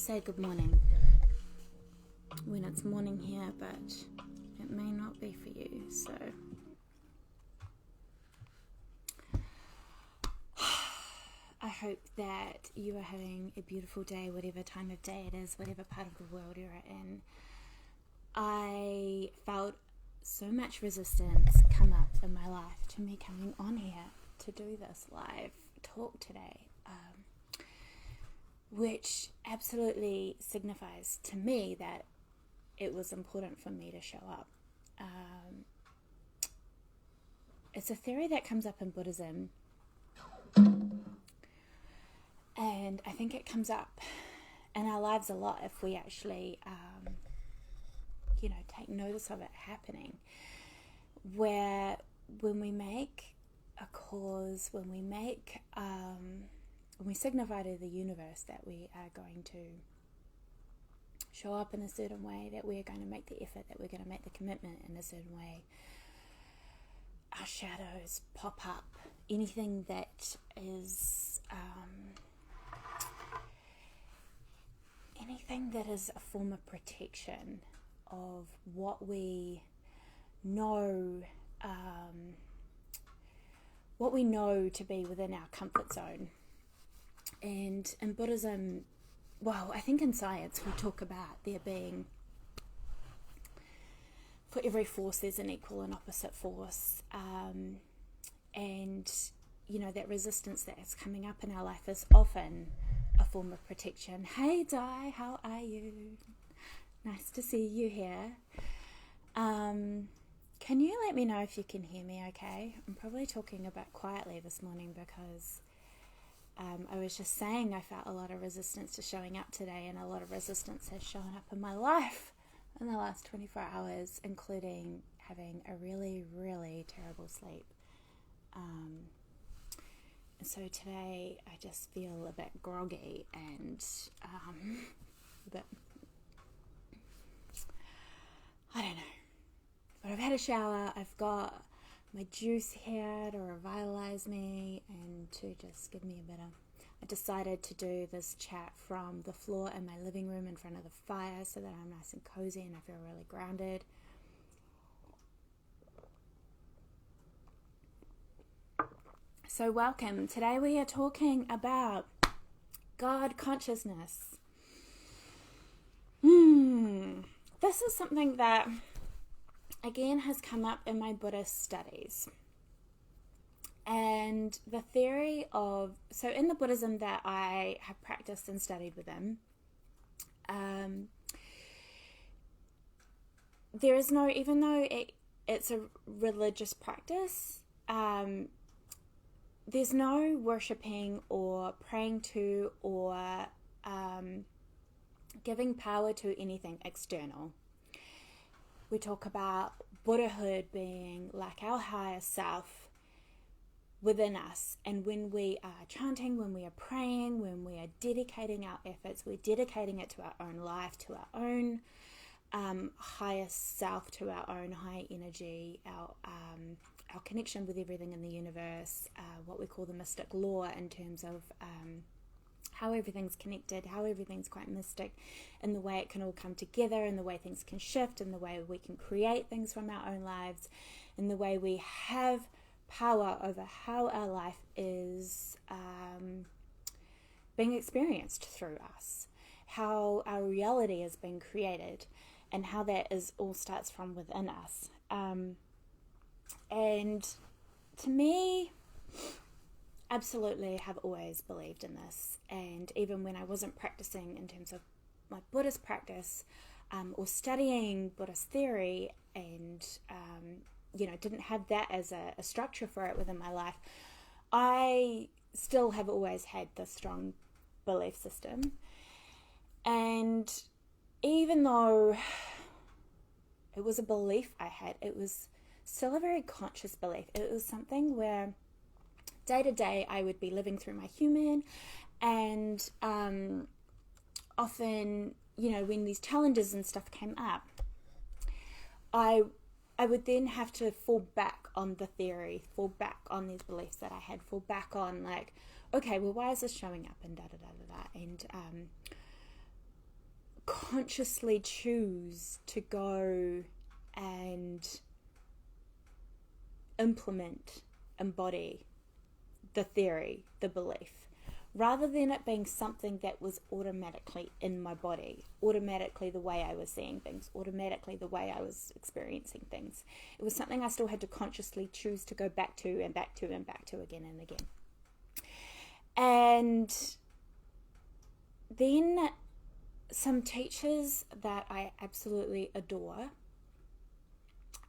say good morning when it's morning here, but it may not be for you, so I hope that you are having a beautiful day, whatever time of day it is, whatever part of the world you're in. I felt so much resistance come up in my life to me coming on here to do this live talk today, which absolutely signifies to me that it was important for me to show up. It's a theory that comes up in Buddhism, and I think it comes up in our lives a lot if we actually take notice of it happening, where when we make a cause, when we signify to the universe that we are going to show up in a certain way, that we're going to make the effort, that we're going to make the commitment in a certain way, our shadows pop up. Anything that is a form of protection of what we know, to be within our comfort zone. And in Buddhism, well, I think in science we talk about there being, for every force there's an equal and opposite force, and that resistance that is coming up in our life is often a form of protection. Hey Di, how are you? Nice to see you here. Can you let me know if you can hear me okay? I'm probably talking a bit quietly this morning because I was just saying I felt a lot of resistance to showing up today, and a lot of resistance has shown up in my life in the last 24 hours, including having a really, really terrible sleep. And so today I just feel a bit groggy and a bit, I don't know. But I've had a shower, I've got my juice here to revitalize me and to just give me a better. I decided to do this chat from the floor in my living room in front of the fire so that I'm nice and cozy and I feel really grounded. So welcome. Today we are talking about God consciousness. This is something that again has come up in my Buddhist studies. And the theory of, so in the Buddhism that I have practiced and studied within, there is no, even though it's a religious practice, there's no worshipping or praying to or giving power to anything external. We talk about Buddhahood being like our higher self within us, and when we are chanting, when we are praying, when we are dedicating our efforts, we're dedicating it to our own life, to our own higher self, to our own high energy, our connection with everything in the universe, what we call the mystic law in terms of how everything's connected, how everything's quite mystic, and the way it can all come together, and the way things can shift, and the way we can create things from our own lives, and the way we have power over how our life is being experienced through us, how our reality is being created, and how that is all starts from within us. And to me, absolutely have always believed in this. And even when I wasn't practicing in terms of my Buddhist practice or studying Buddhist theory and didn't have that as a structure for it within my life, I still have always had this strong belief system. And even though it was a belief I had, it was still a very conscious belief. It was something where day to day I would be living through my human, and often, when these challenges and stuff came up, I would then have to fall back on the theory, fall back on these beliefs that I had, fall back on like, okay, well, why is this showing up, and da da da da da, and consciously choose to go and embody the theory, the belief, rather than it being something that was automatically in my body, automatically the way I was seeing things, automatically the way I was experiencing things. It was something I still had to consciously choose to go back to and back to and back to again and again. And then some teachers that I absolutely adore,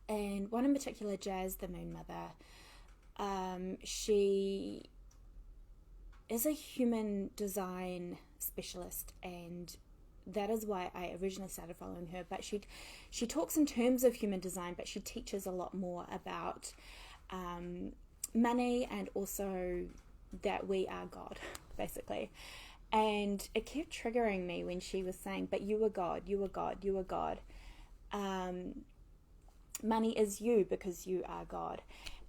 and one in particular, Jazz, the Moon Mother, she is a human design specialist, and that is why I originally started following her. But she talks in terms of human design, but she teaches a lot more about money, and also that we are God, basically. And it kept triggering me when she was saying, but you are God, you are God, you are God. Money is you because you are God.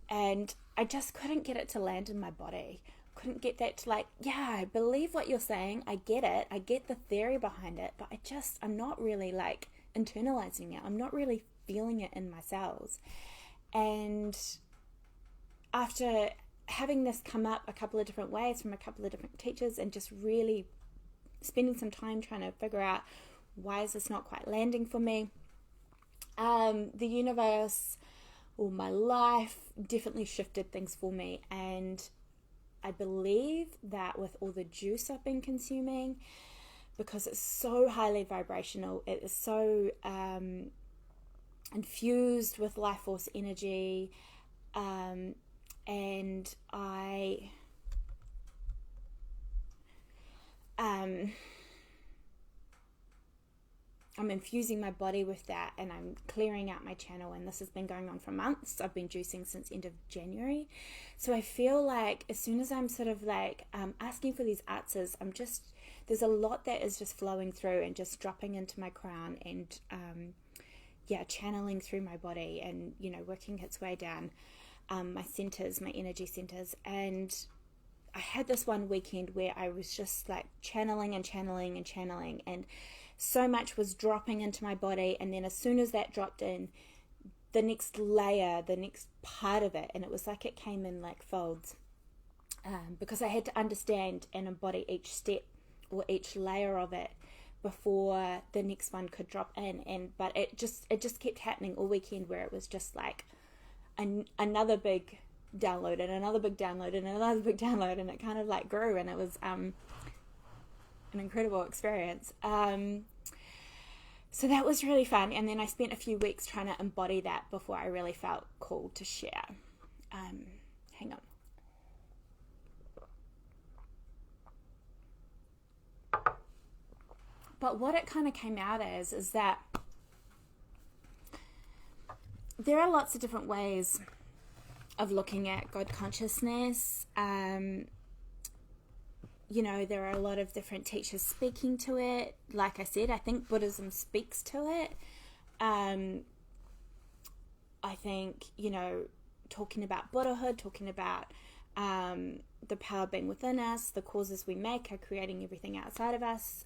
And I just couldn't get it to land in my body. Couldn't get that to, like, yeah, I believe what you're saying. I get it. I get the theory behind it. But I'm not really like internalizing it. I'm not really feeling it in my cells. And after having this come up a couple of different ways from a couple of different teachers, and just really spending some time trying to figure out, why is this not quite landing for me? The universe, or my life, definitely shifted things for me. And I believe that with all the juice I've been consuming, because it's so highly vibrational, it is so infused with life force energy, and I'm infusing my body with that, and I'm clearing out my channel, and this has been going on for months. I've been juicing since end of January. So I feel like as soon as I'm sort of like asking for these answers, there's a lot that is just flowing through and just dropping into my crown, and channeling through my body, and working its way down my centers, my energy centers. And I had this one weekend where I was just like channeling, and so much was dropping into my body. And then as soon as that dropped in, the next layer, the next part of it, and it was like it came in like folds, because I had to understand and embody each step or each layer of it before the next one could drop in. But it just kept happening all weekend, where it was just like another big download and another big download and another big download, and it kind of like grew, and it was an incredible experience. So that was really fun. And then I spent a few weeks trying to embody that before I really felt called to share. Hang on. But what it kind of came out as is that there are lots of different ways of looking at God consciousness. There are a lot of different teachers speaking to it. Like I said, I think Buddhism speaks to it. I think, talking about Buddhahood, talking about the power being within us, the causes we make are creating everything outside of us.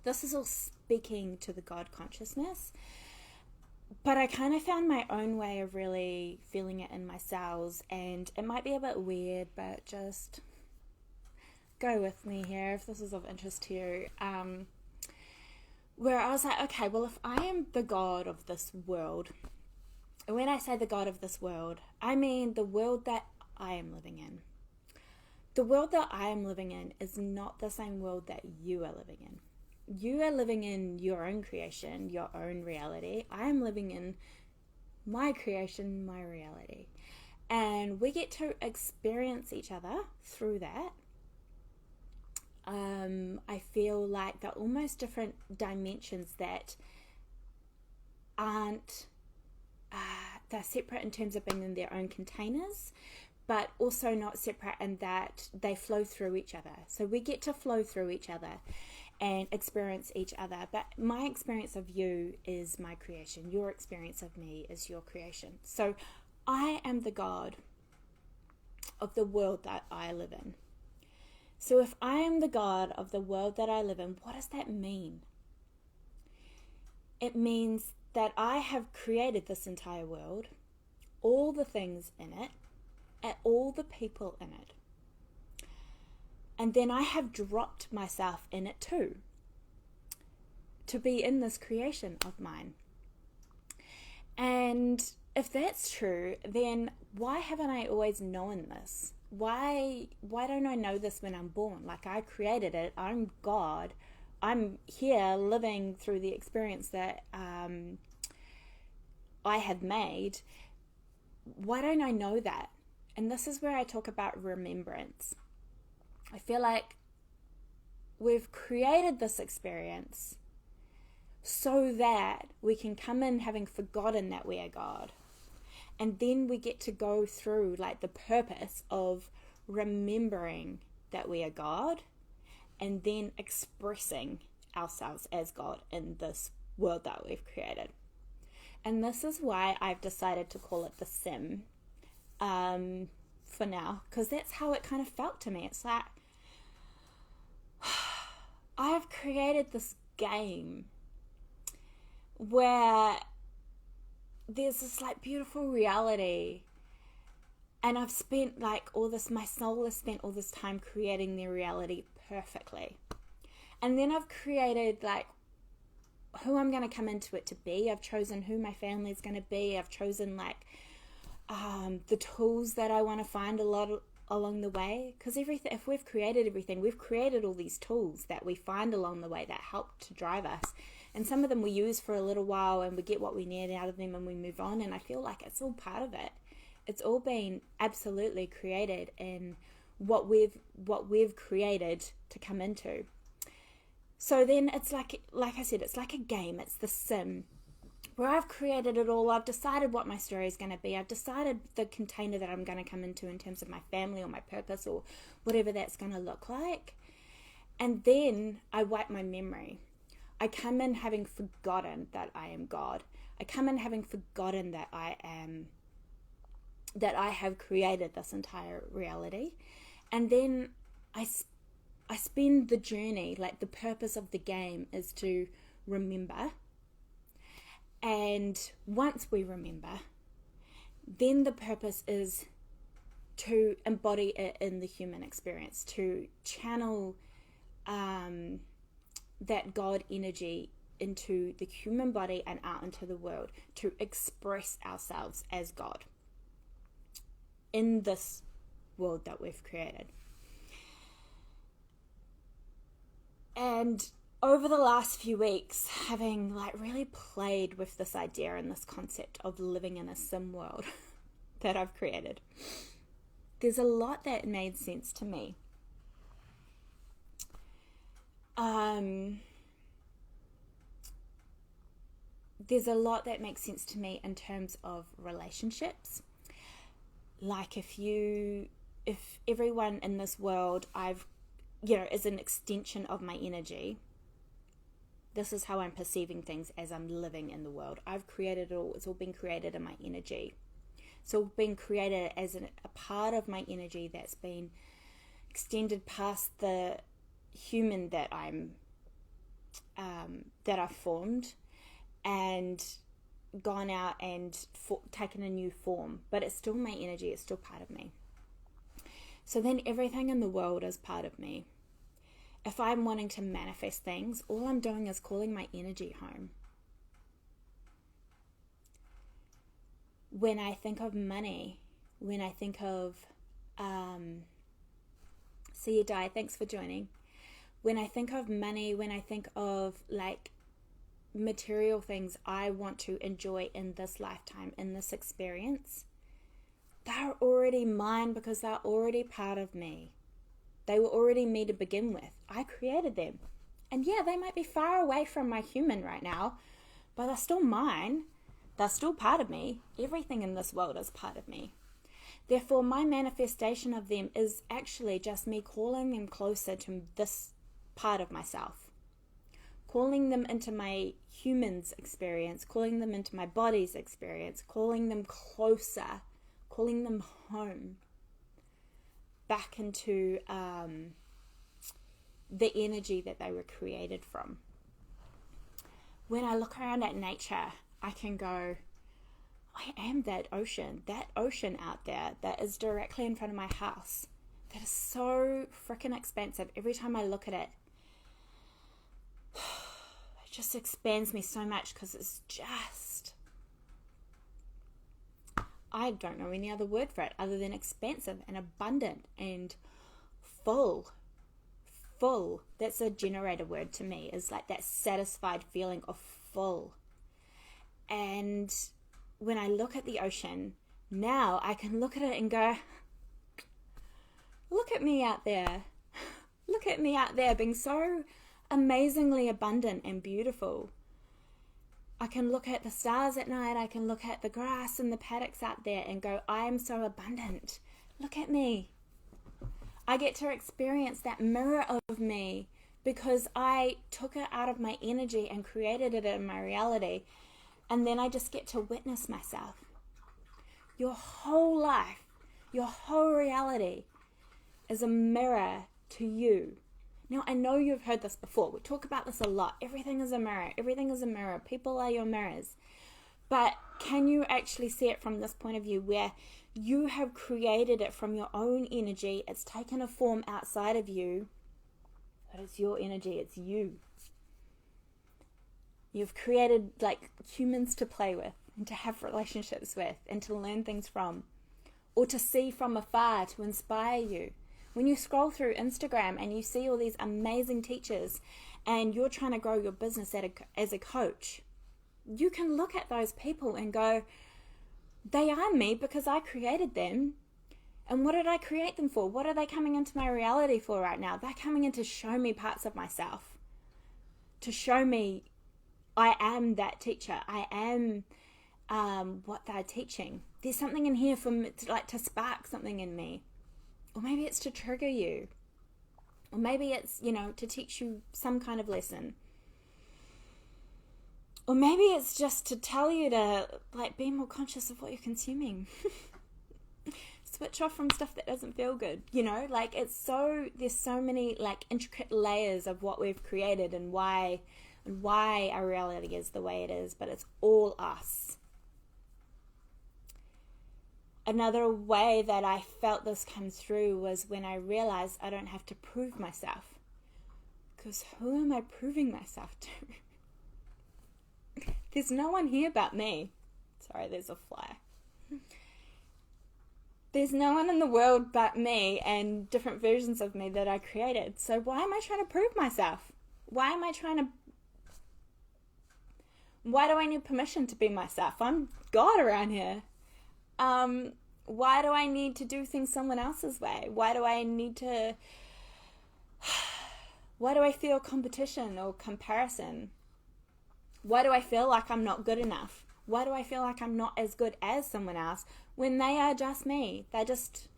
This is all speaking to the God consciousness. But I kind of found my own way of really feeling it in my cells, and it might be a bit weird, but just go with me here if this is of interest to you. Where I was like, okay, well, if I am the God of this world, and when I say the God of this world, I mean the world that I am living in. The world that I am living in is not the same world that you are living in. You are living in your own creation, your own reality. I am living in my creation, my reality. And we get to experience each other through that. I feel like they're almost different dimensions that aren't, they're separate in terms of being in their own containers, but also not separate in that they flow through each other. So we get to flow through each other and experience each other. But my experience of you is my creation. Your experience of me is your creation. So I am the God of the world that I live in. So if I am the God of the world that I live in, what does that mean? It means that I have created this entire world, all the things in it, and all the people in it. And then I have dropped myself in it too, to be in this creation of mine. And if that's true, then why haven't I always known this? Why don't I know this when I'm born? Like, I created it. I'm God. I'm here living through the experience that I have made. Why don't I know that? And this is where I talk about remembrance. I feel like we've created this experience so that we can come in having forgotten that we are God. And then we get to go through like the purpose of remembering that we are God, and then expressing ourselves as God in this world that we've created. And this is why I've decided to call it The Sim for now, because that's how it kind of felt to me. It's like, I've created this game where there's this like beautiful reality, and I've spent like all this, my soul has spent all this time creating the reality perfectly. And then I've created like who I'm going to come into it to be. I've chosen who my family is going to be. I've chosen like the tools that I want to find along the way. Because if we've created everything, we've created all these tools that we find along the way that help to drive us. And some of them we use for a little while and we get what we need out of them and we move on. And I feel like it's all part of it. It's all been absolutely created in what we've created to come into. So then it's like I said, it's like a game. It's The Sim, where I've created it all. I've decided what my story is going to be. I've decided the container that I'm going to come into in terms of my family or my purpose or whatever that's going to look like. And then I wipe my memory. I come in having forgotten that I am God. I come in having forgotten that I have created this entire reality. And then I spend the journey, like the purpose of the game is to remember. And once we remember, then the purpose is to embody it in the human experience, to channel that God energy into the human body and out into the world, to express ourselves as God in this world that we've created. And over the last few weeks, having like really played with this idea and this concept of living in a sim world that I've created, there's a lot that made sense to me. There's a lot that makes sense to me in terms of relationships. Like if everyone in this world is an extension of my energy. This is how I'm perceiving things as I'm living in the world. I've created it all. It's all been created in my energy. It's all been created as a part of my energy that's been extended past the human that I've formed and gone out and taken a new form. But it's still my energy. It's still part of me. So then everything in the world is part of me. If I'm wanting to manifest things, all I'm doing is calling my energy home. When I think of money, when I think of, see you die, thanks for joining. When I think of money, when I think of like material things I want to enjoy in this lifetime, in this experience, they're already mine because they're already part of me. They were already me to begin with. I created them. And yeah, they might be far away from my human right now, but they're still mine. They're still part of me. Everything in this world is part of me. Therefore, my manifestation of them is actually just me calling them closer to this part of myself. Calling them into my human's experience, calling them into my body's experience, calling them closer, calling them home, back into the energy that they were created from. when I look around at nature, I can go, I am that ocean out there that is directly in front of my house. That is so freaking expansive. Every time I look at it, it just expands me so much because it's just, I don't know any other word for it other than expansive and abundant and full. Full. That's a generator word to me. Is like that satisfied feeling of full. And when I look at the ocean, now I can look at it and go, look at me out there. Look at me out there being so amazingly abundant and beautiful. I can look at the stars at night. I can look at the grass and the paddocks out there and go, I am so abundant. Look at me. I get to experience that mirror of me because I took it out of my energy and created it in my reality. And then I just get to witness myself. Your whole life, your whole reality is a mirror to you. Now, I know you've heard this before. We talk about this a lot. Everything is a mirror. Everything is a mirror. People are your mirrors. But can you actually see it from this point of view where you have created it from your own energy? It's taken a form outside of you, but it's your energy. It's you. You've created like humans to play with and to have relationships with and to learn things from, or to see from afar to inspire you. When you scroll through Instagram and you see all these amazing teachers and you're trying to grow your business as a coach, you can look at those people and go, they are me because I created them. And what did I create them for? What are they coming into my reality for right now? They're coming in to show me parts of myself, to show me I am that teacher. I am what they're teaching. There's something in here for me to spark something in me. Or maybe it's to trigger you. Or maybe it's, to teach you some kind of lesson. Or maybe it's just to tell you to, be more conscious of what you're consuming. Switch off from stuff that doesn't feel good. There's so many, intricate layers of what we've created and why our reality is the way it is. But it's all us. Another way that I felt this come through was when I realized I don't have to prove myself. Because who am I proving myself to? There's no one here but me. Sorry, there's a fly. There's no one in the world but me and different versions of me that I created. So why am I trying to prove myself? Why do I need permission to be myself? I'm God around here. Why do I need to do things someone else's way? Why do I feel competition or comparison? Why do I feel like I'm not good enough? Why do I feel like I'm not as good as someone else when they are just me? They're just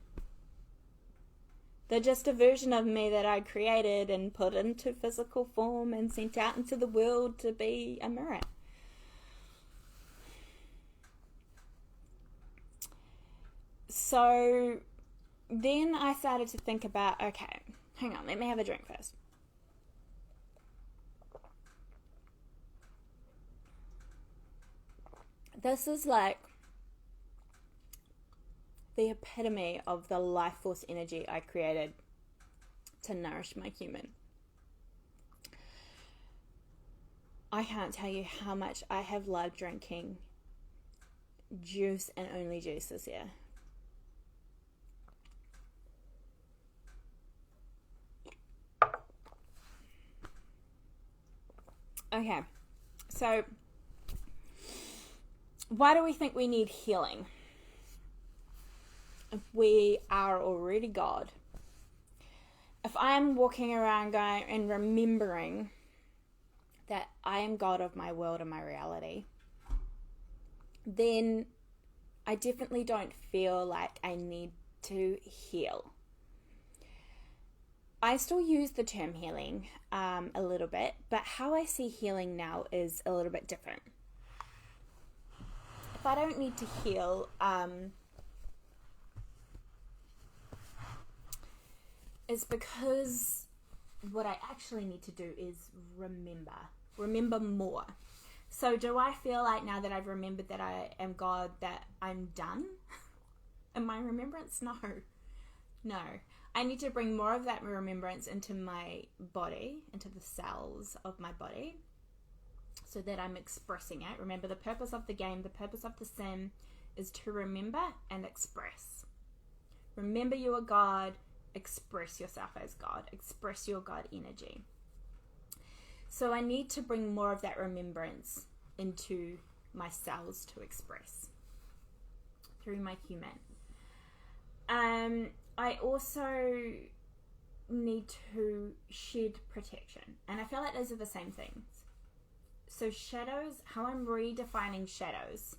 a version of me that I created and put into physical form and sent out into the world to be a mirror. So then I started to think about, okay, hang on, let me have a drink first. This is like the epitome of the life force energy I created to nourish my human. I can't tell you how much I have loved drinking juice and only juice this year. Okay, so why do we think we need healing if we are already God? If I'm walking around going and remembering that I am God of my world and my reality, then I definitely don't feel like I need to heal. I still use the term healing a little bit, but how I see healing now is a little bit different. If I don't need to heal, it's because what I actually need to do is remember more. So do I feel like now that I've remembered that I am God, that I'm done in my remembrance? No. I need to bring more of that remembrance into my body, into the cells of my body, so that I'm expressing it. Remember, the purpose of the game, the purpose of the sim is to remember and express. Remember you are God, express yourself as God, express your God energy. So I need to bring more of that remembrance into my cells to express through my human. I also need to shed protection. And I feel like those are the same things. So shadows, how I'm redefining shadows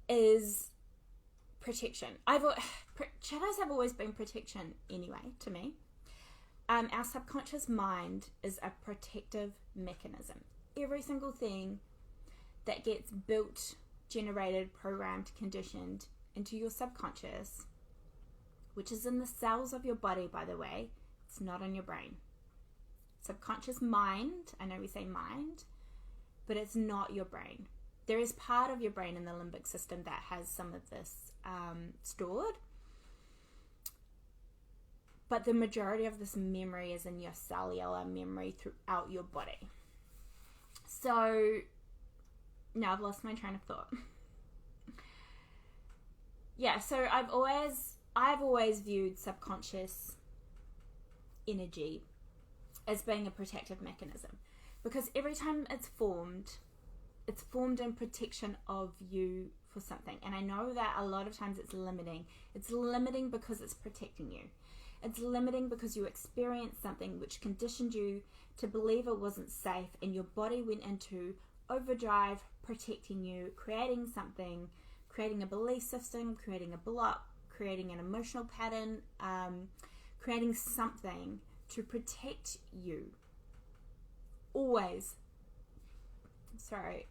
is protection. Shadows have always been protection anyway, to me. Our subconscious mind is a protective mechanism. Every single thing that gets built, generated, programmed, conditioned into your subconscious, which is in the cells of your body, by the way, it's not in your brain. Subconscious mind, I know we say mind, but it's not your brain. There is part of your brain in the limbic system that has some of this stored, but the majority of this memory is in your cellular memory throughout your body. So now I've lost my train of thought. Yeah, so I've always viewed subconscious energy as being a protective mechanism, because every time it's formed in protection of you for something. And I know that a lot of times it's limiting. It's limiting because it's protecting you. It's limiting because you experienced something which conditioned you to believe it wasn't safe, and your body went into overdrive protecting you, creating something, creating a belief system, creating a block, creating an emotional pattern, creating something to protect you. Always. Sorry,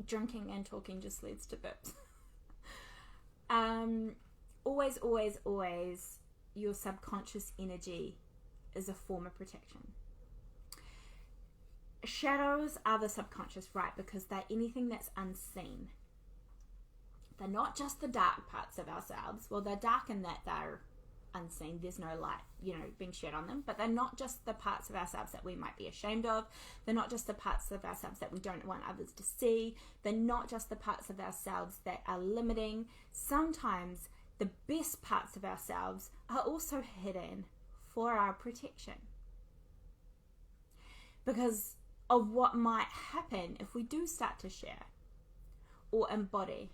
drinking and talking just leads to burps. Always, your subconscious energy is a form of protection. Shadows are the subconscious, right? Because they're anything that's unseen. They're not just the dark parts of ourselves. Well, they're dark in that they're unseen. There's no light, being shed on them. But they're not just the parts of ourselves that we might be ashamed of. They're not just the parts of ourselves that we don't want others to see. They're not just the parts of ourselves that are limiting. Sometimes the best parts of ourselves are also hidden for our protection, because of what might happen if we do start to share or embody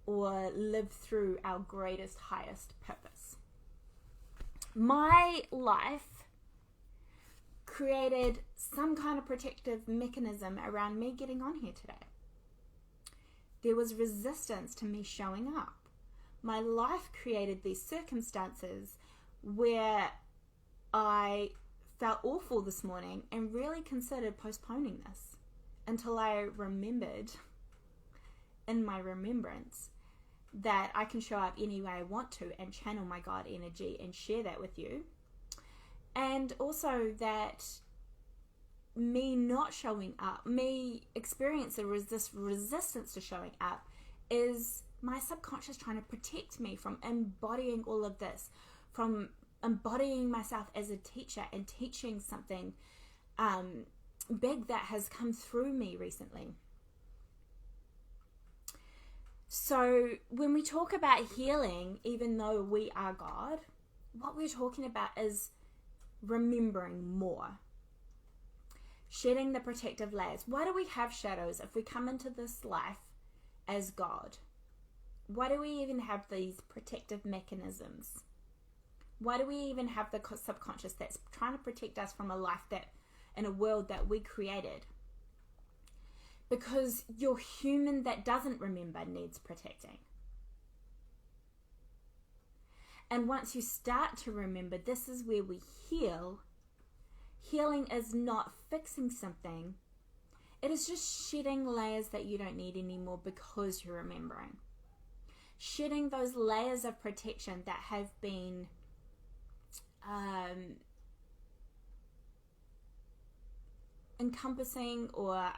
or live through our greatest, highest purpose. My life created some kind of protective mechanism around me getting on here today. There was resistance to me showing up. My life created these circumstances where I felt awful this morning and really considered postponing this until I remembered in my remembrance that I can show up any way I want to and channel my God energy and share that with you. And also that me not showing up, me experiencing this resistance to showing up, is my subconscious trying to protect me from embodying all of this, from embodying myself as a teacher and teaching something big that has come through me recently. So when we talk about healing, even though we are God, what we're talking about is remembering more. Shedding the protective layers. Why do we have shadows if we come into this life as God? Why do we even have these protective mechanisms? Why do we even have the subconscious that's trying to protect us from a life that, in a world that we created? Because your human that doesn't remember needs protecting. And once you start to remember, this is where we heal. Healing is not fixing something. It is just shedding layers that you don't need anymore because you're remembering. Shedding those layers of protection that have been encompassing or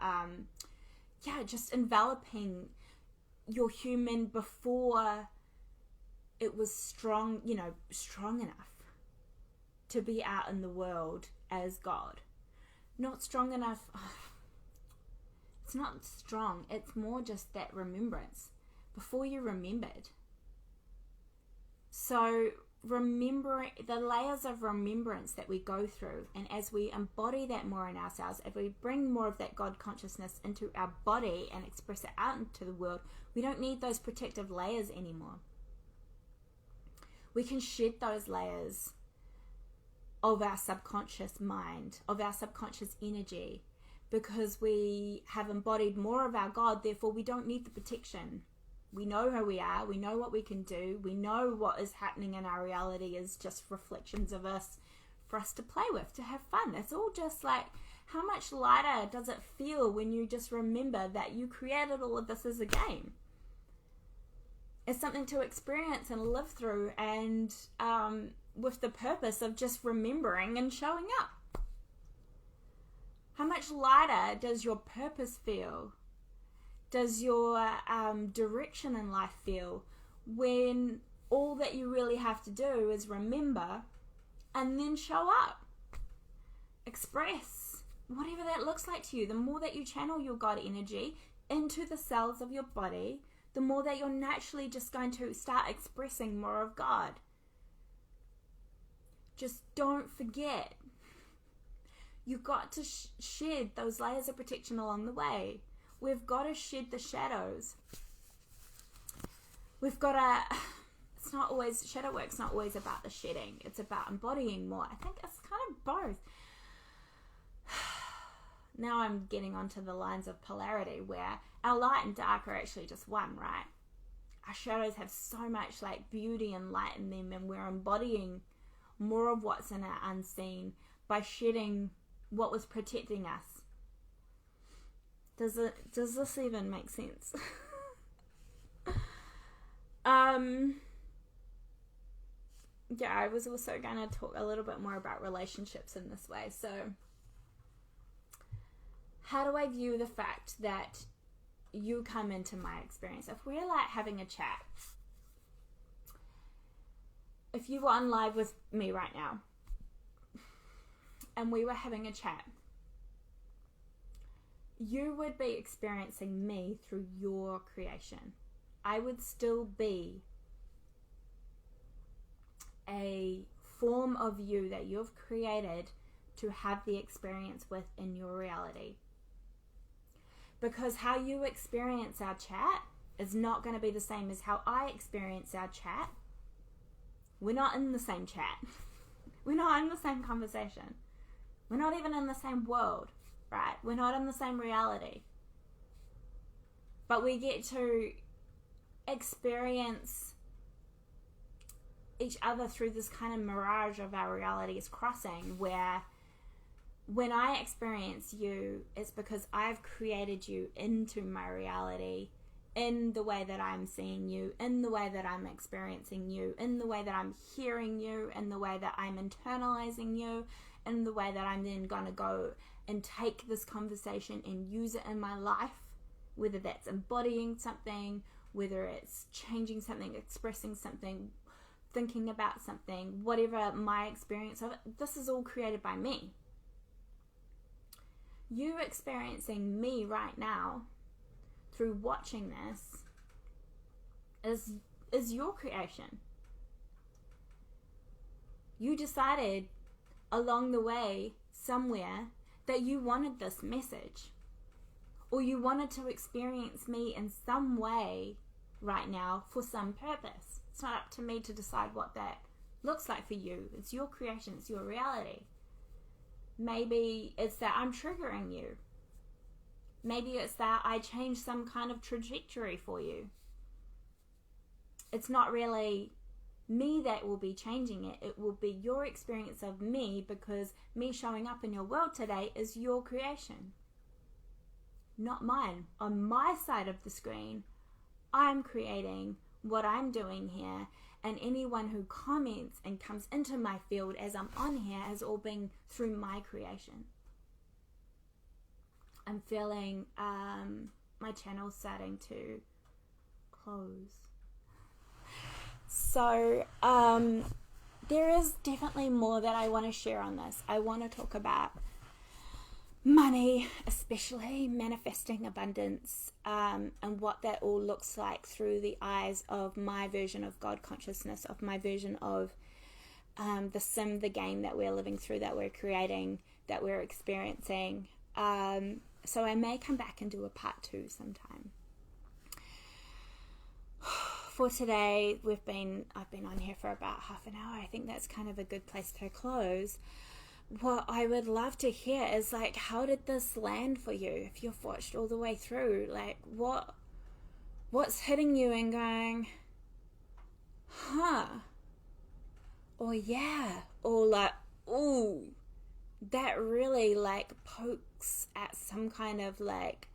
just enveloping your human before it was strong enough to be out in the world as God. Not strong enough. It's not strong. It's more just that remembrance. Before you remembered. So remembering the layers of remembrance that we go through, and as we embody that more in ourselves, if we bring more of that God consciousness into our body and express it out into the world, we don't need those protective layers anymore. We can shed those layers of our subconscious mind, of our subconscious energy, because we have embodied more of our God. Therefore we don't need the protection. We know who we are, we know what we can do, we know what is happening in our reality is just reflections of us for us to play with, to have fun. It's all just like, how much lighter does it feel when you just remember that you created all of this as a game? It's something to experience and live through, and with the purpose of just remembering and showing up. How much lighter does your purpose feel? Does your direction in life feel when all that you really have to do is remember and then show up? Express whatever that looks like to you. The more that you channel your God energy into the cells of your body, the more that you're naturally just going to start expressing more of God. Just don't forget. You've got to shed those layers of protection along the way. We've got to shed the shadows. We've got to... shadow work's not always about the shedding. It's about embodying more. I think it's kind of both. Now I'm getting onto the lines of polarity where our light and dark are actually just one, right? Our shadows have so much like beauty and light in them, and we're embodying more of what's in our unseen by shedding what was protecting us. Does this even make sense? I was also going to talk a little bit more about relationships in this way. So how do I view the fact that you come into my experience? If we're like having a chat, if you were on live with me right now and we were having a chat, you would be experiencing me through your creation. I would still be a form of you that you've created to have the experience with in your reality. Because how you experience our chat is not going to be the same as how I experience our chat. We're not in the same chat. We're not in the same conversation. We're not even in the same world. Right? We're not in the same reality. But we get to experience each other through this kind of mirage of our realities crossing, where when I experience you, it's because I've created you into my reality in the way that I'm seeing you, in the way that I'm experiencing you, in the way that I'm hearing you, in the way that I'm internalizing you, in the way that I'm then going to go and take this conversation and use it in my life, whether that's embodying something, whether it's changing something, expressing something, thinking about something, whatever my experience of it, this is all created by me. You experiencing me right now through watching this is your creation. You decided along the way somewhere that you wanted this message, or you wanted to experience me in some way right now for some purpose. It's not up to me to decide what that looks like for you. It's your creation, it's your reality. Maybe it's that I'm triggering you. Maybe it's that I change some kind of trajectory for you. It's not really me that will be changing it. It will be your experience of me, because me showing up in your world today is your creation, not mine. On my side of the screen, I'm creating what I'm doing here, and anyone who comments and comes into my field as I'm on here has all been through my creation. I'm feeling my channel starting to close. So there is definitely more that I want to share on this. I want to talk about money, especially manifesting abundance, and what that all looks like through the eyes of my version of God consciousness, of my version of the sim, the game that we're living through, that we're creating, that we're experiencing. So I may come back and do a part 2 sometime. For today, I've been on here for about half an hour. I think that's kind of a good place to close. What I would love to hear is, like, how did this land for you? If you've watched all the way through, like, what's hitting you and going, huh? Or yeah, or like, ooh, that really like pokes at some kind of like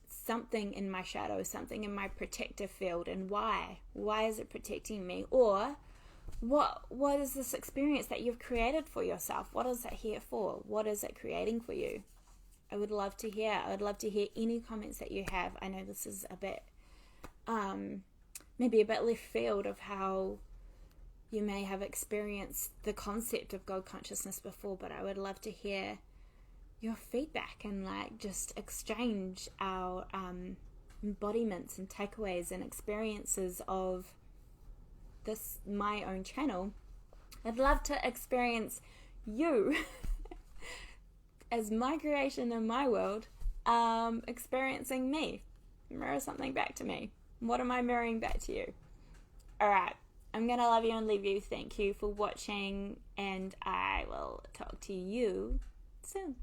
something in my shadow, something in my protective field. And why is it protecting me? Or what is this experience that you've created for yourself? What is it here for? What is it creating for you? I would love to hear. I would love to hear any comments that you have. I know this is a bit maybe a bit left field of how you may have experienced the concept of God consciousness before, but I would love to hear your feedback and like just exchange our embodiments and takeaways and experiences of this, my own channel. I'd love to experience you as my creation in my world, experiencing me. Mirror something back to me. What am I mirroring back to you? All right. I'm going to love you and leave you. Thank you for watching, and I will talk to you soon.